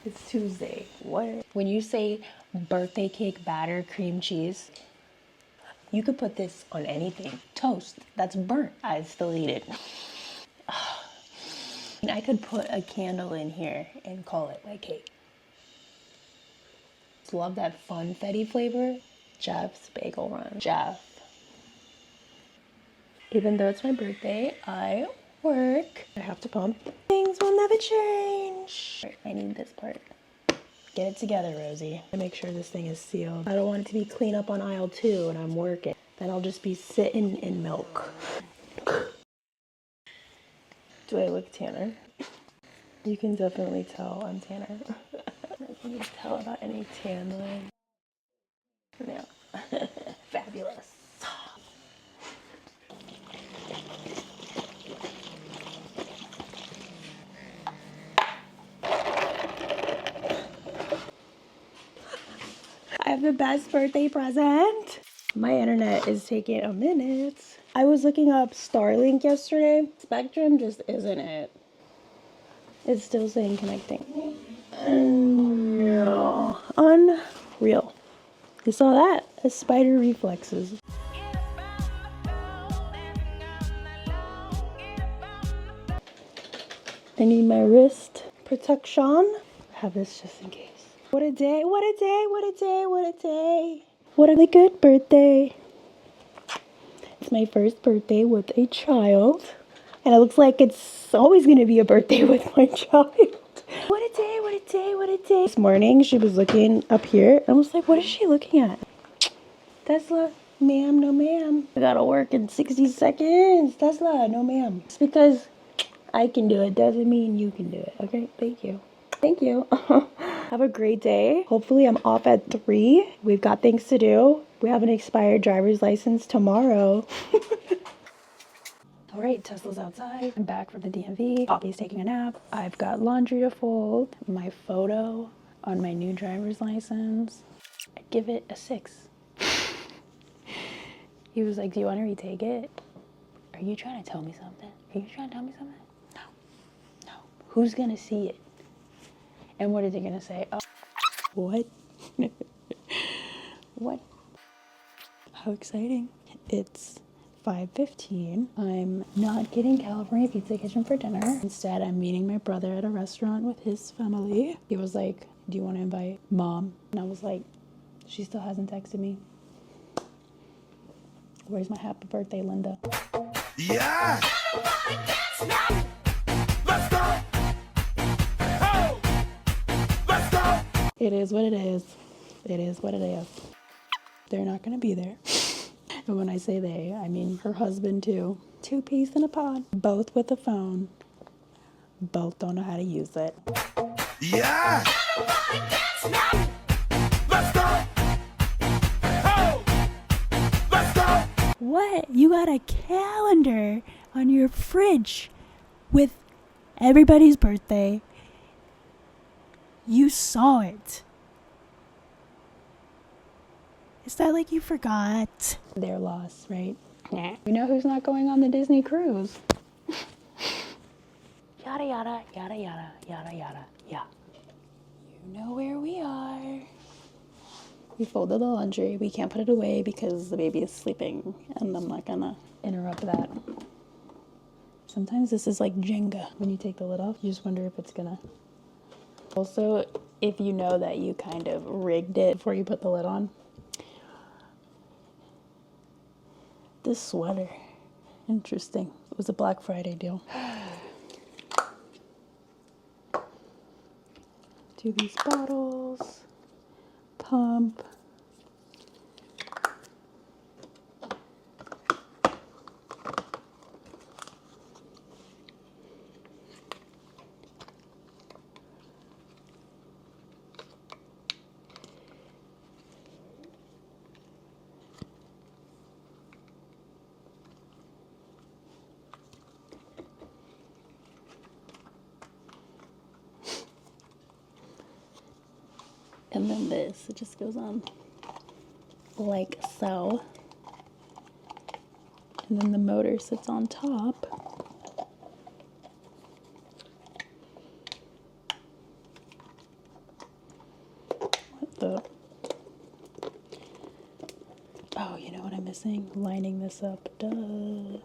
It's Tuesday. What? When you say birthday cake batter cream cheese, you could put this on anything. Toast, that's burnt. I'd still eat it. I could put a candle in here and call it my cake. Love that funfetti flavor. Jeff's Bagel Run. Jeff. Even though it's my birthday, I work. I have to pump. Things will never change. I need this part. Get it together, Rosie. I make sure this thing is sealed. I don't want it to be clean up on aisle 2 and I'm working. Then I'll just be sitting in milk. Do I look tanner? You can definitely tell I'm tanner. Can you tell about any tan line? No. Fabulous. I have the best birthday present. My internet is taking a minute. I was looking up Starlink yesterday. Spectrum just isn't it. It's still saying connecting. No. Unreal. You saw that? A spider reflexes. I need my wrist protection. I have this just in case. What a day, what a day, what a day, what a day. What a really good birthday. It's my first birthday with a child. And it looks like it's always going to be a birthday with my child. What a day, what a day, what a day. This morning, she was looking up here. I was like, what is she looking at? Tesla, ma'am, no ma'am. I gotta work in 60 seconds. Tesla, no ma'am. Just because I can do it doesn't mean you can do it. Okay, thank you. Thank you. Have a great day. Hopefully I'm off at 3. We've got things to do. We have an expired driver's license tomorrow. All right, Tesla's outside. I'm back from the DMV. Poppy's taking a nap. I've got laundry to fold. My photo on my new driver's license. I'd give it a 6. He was like, do you want to retake it? Are you trying to tell me something? Are you trying to tell me something? No. No. Who's going to see it? And what are they going to say? Oh, what? What? How exciting. It's 5:15. I'm not getting California Pizza Kitchen for dinner. Instead, I'm meeting my brother at a restaurant with his family. He was like, do you want to invite Mom? And I was like, she still hasn't texted me. Where's my happy birthday, Linda? Yeah! Let's go! Oh! Let's go! It is what it is. It is what it is. They're not going to be there. And when I say they, I mean her husband too. 2 peas in a pod. Both with a phone. Both don't know how to use it. Yeah! Let's go! Oh! Let's go! What? You got a calendar on your fridge with everybody's birthday. You saw it. Is that like you forgot? Their loss, right? Nah. We know who's not going on the Disney cruise. Yada, yada, yada, yada, yada, yada, yeah. You know where we are. We folded the laundry. We can't put it away because the baby is sleeping and I'm not gonna interrupt that. Sometimes this is like Jenga. When you take the lid off, you just wonder if it's gonna. Also, if you know that you kind of rigged it before you put the lid on. This sweater, interesting. It was a Black Friday deal. Do these bottles, pump. And then this, it just goes on like so. And then the motor sits on top. the... Oh, you know what I'm missing? Lining this up. Duh.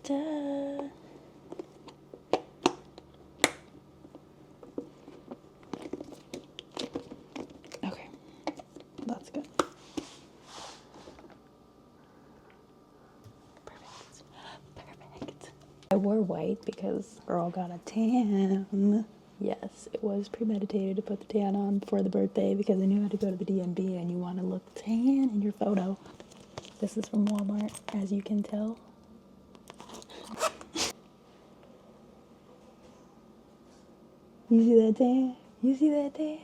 Duh. Okay. That's good. Perfect. I wore white because girl got a tan. Yes, it was premeditated to put the tan on before the birthday because I knew I had to go to the DMV and you want to look tan in your photo. This is from Walmart, as you can tell. You see that tan? You see that tan?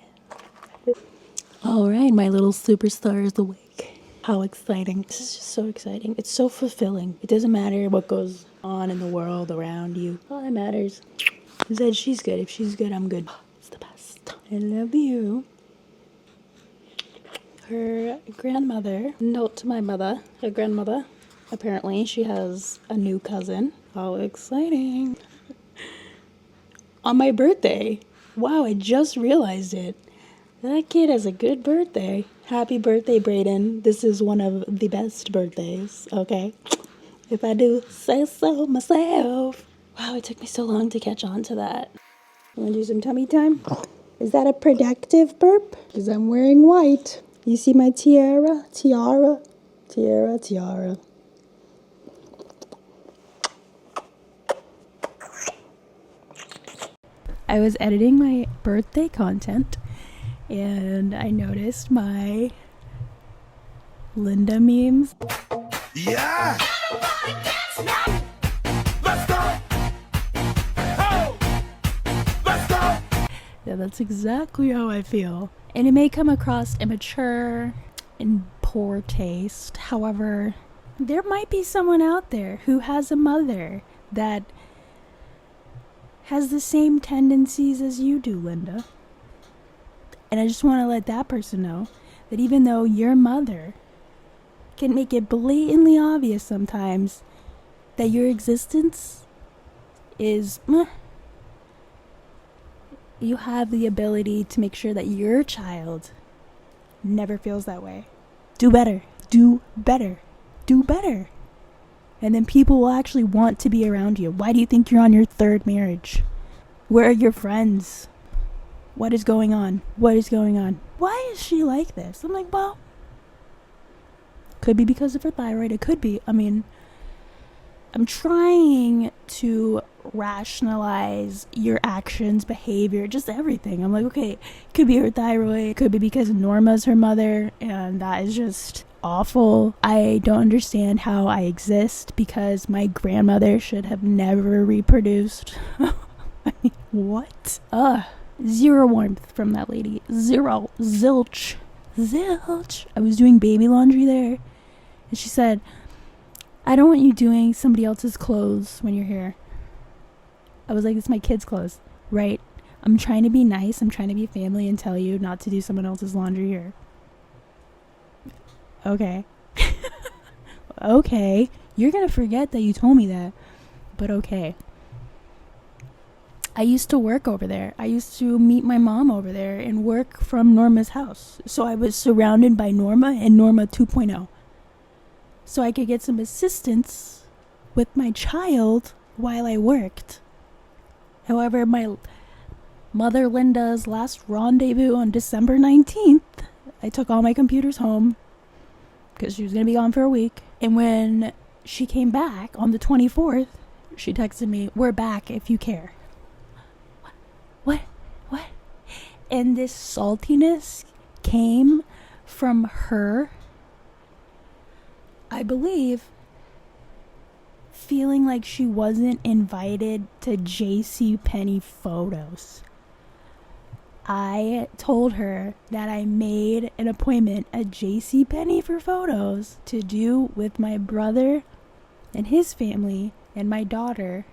All right, my little superstar is awake. How exciting. This is just so exciting. It's so fulfilling. It doesn't matter what goes on in the world around you. All that matters is that she's good. If she's good, I'm good. It's the best. I love you. Her grandmother, note to my mother, her grandmother, apparently she has a new cousin. How exciting. On my birthday. Wow, I just realized it. That kid has a good birthday. Happy birthday, Brayden. This is one of the best birthdays, okay? If I do say so myself. Wow, it took me so long to catch on to that. Want to do some tummy time? Is that a productive burp? Because I'm wearing white. You see my tiara? Tiara. I was editing my birthday content and I noticed my Linda memes. Yeah! Let's go! Oh! Let's go! Yeah, that's exactly how I feel. And it may come across immature and poor taste. However, there might be someone out there who has a mother that has the same tendencies as you do, Linda. And I just want to let that person know that even though your mother can make it blatantly obvious sometimes that your existence is you have the ability to make sure that your child never feels that way. Do better. Do better. Do better. And then people will actually want to be around you. Why do you think you're on your third marriage? Where are your friends? What is going on? What is going on? Why is she like this? I'm like, well, could be because of her thyroid. It could be. I mean, I'm trying to rationalize your actions, behavior, just everything. I'm like, okay, could be her thyroid. Could be because Norma's her mother, and that is just awful. I don't understand how I exist because my grandmother should have never reproduced. I mean, what? Zero warmth from that lady. Zero. Zilch. I was doing baby laundry there, and she said, I don't want you doing somebody else's clothes when you're here. I was like, it's my kids' clothes, right? I'm trying to be nice. I'm trying to be family and tell you not to do someone else's laundry here. Okay. Okay. You're going to forget that you told me that. But okay. I used to work over there. I used to meet my mom over there and work from Norma's house. So I was surrounded by Norma and Norma 2.0. So I could get some assistance with my child while I worked. However, my mother Linda's last rendezvous on December 19th, I took all my computers home because she was going to be gone for a week. And when she came back on the 24th, she texted me, we're back if you care. What? And this saltiness came from her, I believe, feeling like she wasn't invited to JCPenney photos. I told her that I made an appointment at JCPenney for photos to do with my brother and his family and my daughter.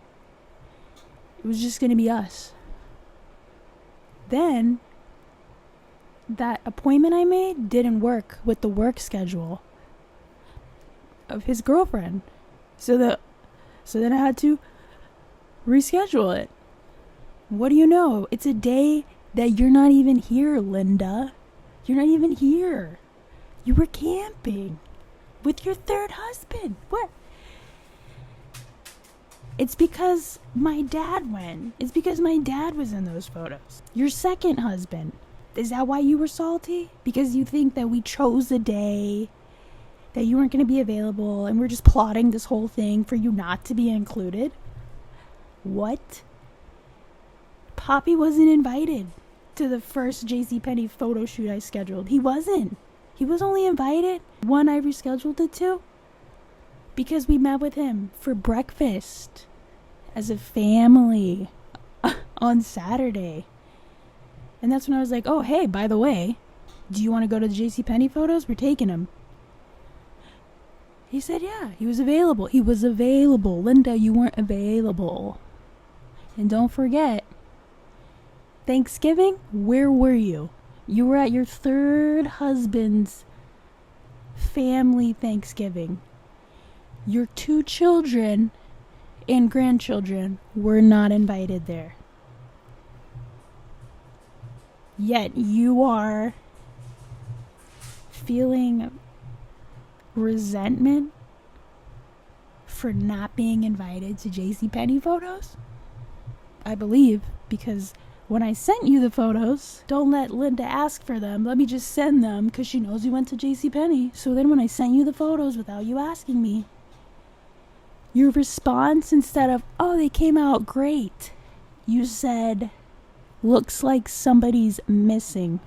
It was just going to be us. Then, that appointment I made didn't work with the work schedule of his girlfriend. So then I had to reschedule it. What do you know? It's a day that you're not even here, Linda. You're not even here. You were camping with your third husband. What? It's because my dad went. It's because my dad was in those photos. Your second husband. Is that why you were salty? Because you think that we chose a day that you weren't going to be available and we're just plotting this whole thing for you not to be included? What? Poppy wasn't invited to the first JCPenney photo shoot I scheduled. He wasn't. He was only invited one I rescheduled it to because we met with him for breakfast as a family on Saturday. And that's when I was like, oh, hey, by the way, do you want to go to the JCPenney photos? We're taking him. He said, yeah, he was available. He was available. Linda, you weren't available. And don't forget, Thanksgiving, where were you? You were at your third husband's family Thanksgiving. Your 2 children and grandchildren were not invited there. Yet you are feeling resentment for not being invited to JCPenney photos? I believe, because when I sent you the photos, don't let Linda ask for them. Let me just send them because she knows you went to JCPenney. So then when I sent you the photos without you asking me, your response, instead of, oh, they came out great, you said, looks like somebody's missing.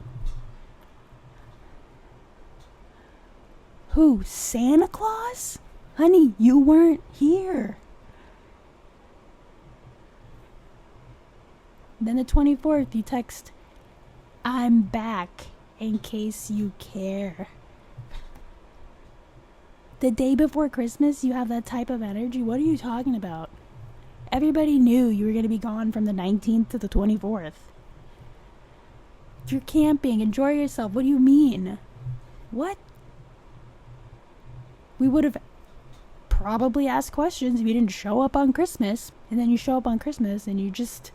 Who? Santa Claus? Honey, you weren't here. Then the 24th, you text, I'm back in case you care. The day before Christmas, you have that type of energy? What are you talking about? Everybody knew you were going to be gone from the 19th to the 24th. You're camping. Enjoy yourself. What do you mean? What? We would have probably asked questions if you didn't show up on Christmas. And then you show up on Christmas and you're just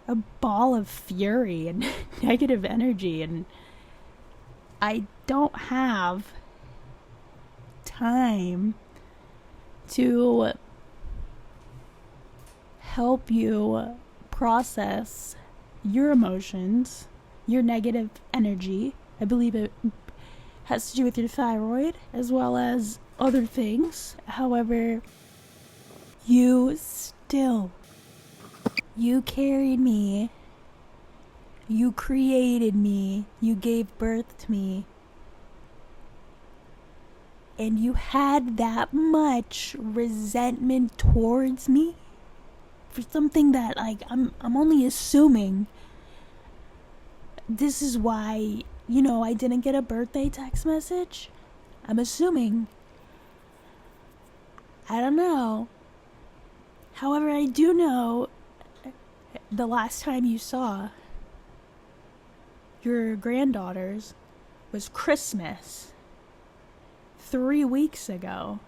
a ball of fury and negative energy. And I don't have time to help you process your emotions, your negative energy. I believe it has to do with your thyroid as well as other things. However, you carried me, you created me, you gave birth to me, and you had that much resentment towards me for something that, like, I'm only assuming this is why, I didn't get a birthday text message. I'm assuming. I don't know. However, I do know the last time you saw your granddaughters was Christmas 3 weeks ago.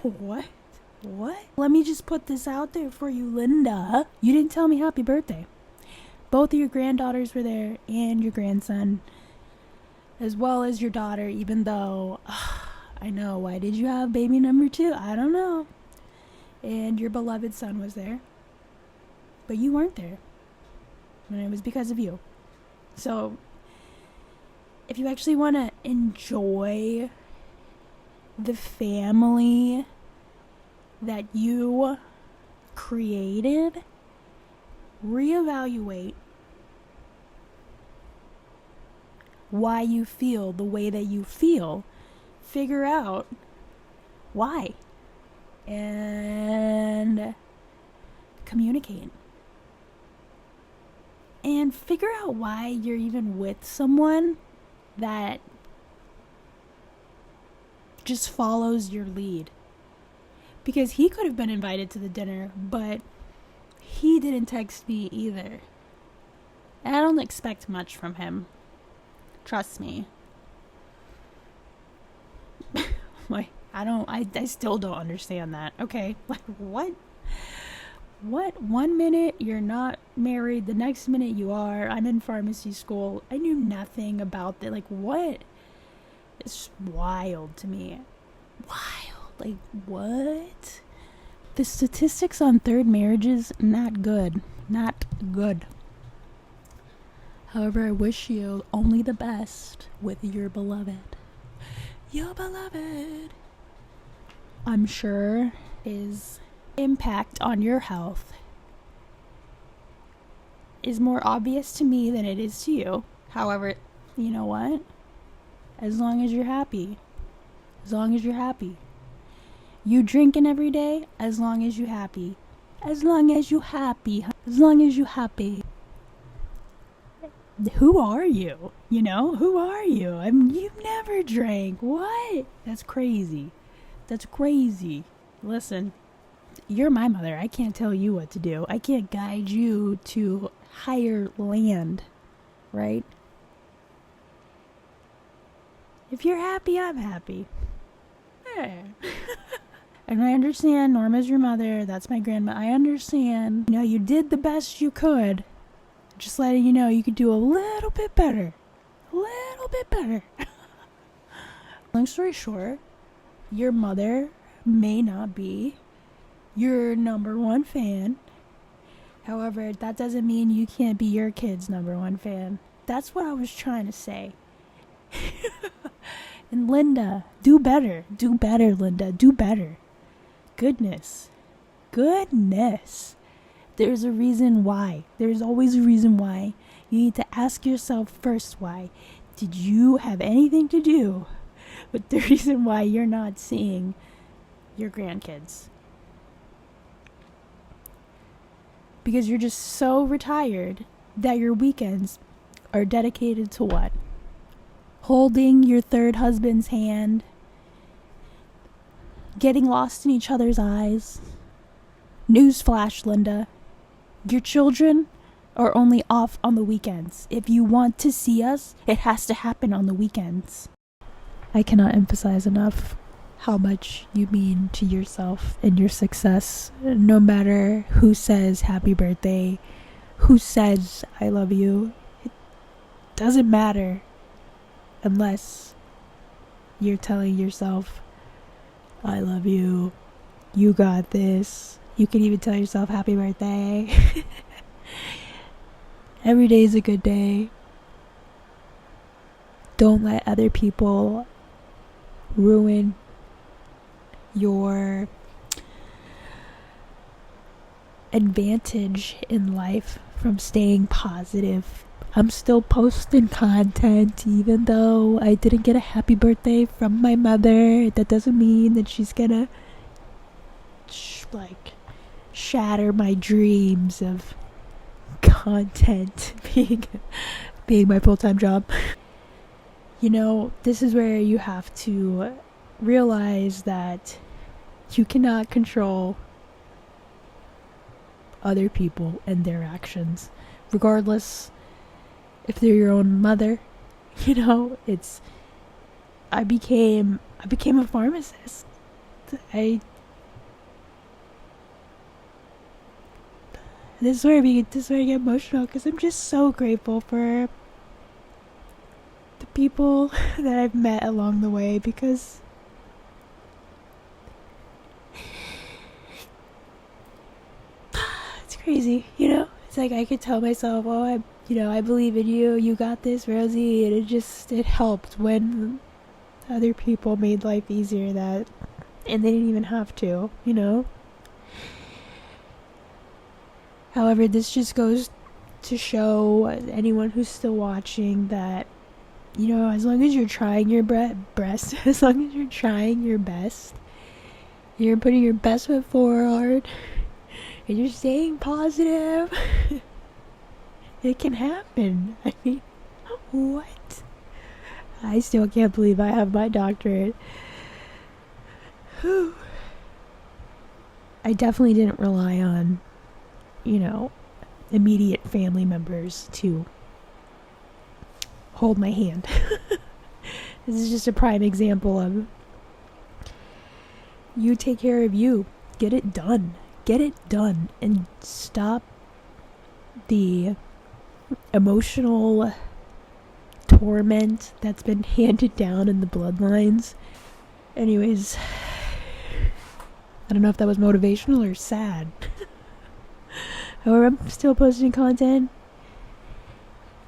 What? Let me just put this out there for you, Linda. You didn't tell me happy birthday. Both of your granddaughters were there and your grandson, as well as your daughter, even though, I know, why did you have baby number 2? I don't know. And your beloved son was there. But you weren't there. And it was because of you. So, if you actually want to enjoy the family that you created, reevaluate why you feel the way that you feel. Figure out why. And communicate. And figure out why you're even with someone that just follows your lead. Because he could have been invited to the dinner, but he didn't text me either. And I don't expect much from him. Trust me. I still don't understand that. Okay, like, what? What? 1 minute you're not married, the next minute you are. I'm in pharmacy school. I knew nothing about that. Like, what? It's wild to me. Wild. Like, what? The statistics on third marriages, not good. Not good. However, I wish you only the best with your beloved. Your beloved. I'm sure his impact on your health is more obvious to me than it is to you. However, you know what? As long as you're happy. As long as you're happy. You drinking every day, as long as you happy. As long as you happy. As long as you happy. Who are you? You know, who are you? I mean, you've never drank. What? That's crazy. That's crazy. Listen, you're my mother. I can't tell you what to do. I can't guide you to higher land, right? If you're happy, I'm happy. Yeah. And I understand Norma's your mother. That's my grandma. I understand. You know, you did the best you could. Just letting you know you could do a little bit better. A little bit better. Long story short, your mother may not be your number one fan. However, that doesn't mean you can't be your kid's number one fan. That's what I was trying to say. And Linda, do better. Do better, Linda. Do better. Goodness. Goodness. There's a reason why. There's always a reason why. You need to ask yourself first why. Did you have anything to do with the reason why you're not seeing your grandkids? Because you're just so retired that your weekends are dedicated to what? Holding your third husband's hand, getting lost in each other's eyes. Newsflash, Linda. Your children are only off on the weekends. If you want to see us, it has to happen on the weekends. I cannot emphasize enough how much you mean to yourself and your success. No matter who says happy birthday, who says I love you, it doesn't matter unless you're telling yourself I love you, you got this. You can even tell yourself happy birthday. Every day is a good day. Don't let other people ruin your advantage in life from staying positive. I'm still posting content even though I didn't get a happy birthday from my mother. That doesn't mean that she's gonna shatter my dreams of content being my full-time job. You know, this is where you have to realize that you cannot control other people and their actions, regardless if they're your own mother. You know, I became a pharmacist. This is where I get emotional, because I'm just so grateful for the people that I've met along the way, because it's crazy, you know? It's like I could tell myself, oh, I believe in you, you got this, Rosie, and it helped when other people made life easier, and they didn't even have to, you know? However, this just goes to show anyone who's still watching that, you know, as long as you're trying your as long as you're trying your best, you're putting your best foot forward, and you're staying positive, it can happen. I mean, what? I still can't believe I have my doctorate. Whew. I definitely didn't rely on, you know, immediate family members to hold my hand. This is just a prime example of you take care of you. Get it done. get it done and stop the emotional torment that's been handed down in the bloodlines. Anyways, I don't know if that was motivational or sad. However, I'm still posting content.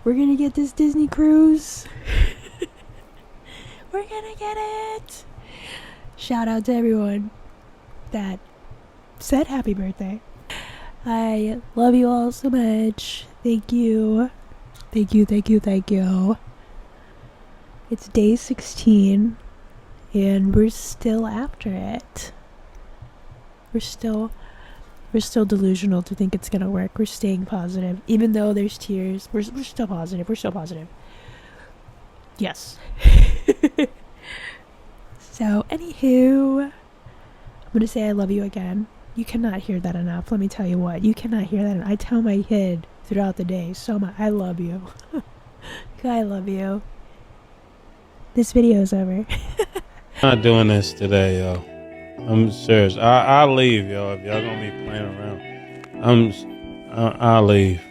We're gonna get this Disney cruise. We're gonna get it. Shout out to everyone that said happy birthday. I love you all so much. Thank you. Thank you, thank you, thank you. It's day 16 and we're still after it. We're still delusional to think it's gonna work. We're staying positive. Even though there's tears, we're still positive. We're still positive. Yes. So, anywho, I'm gonna say I love you again. You cannot hear that enough. Let me tell you what. You cannot hear that enough. I tell my kid throughout the day so much. I love you. I love you. This video is over. I'm not doing this today, yo. I'm serious. I'll leave, yo. If y'all gonna be playing around, I'll leave.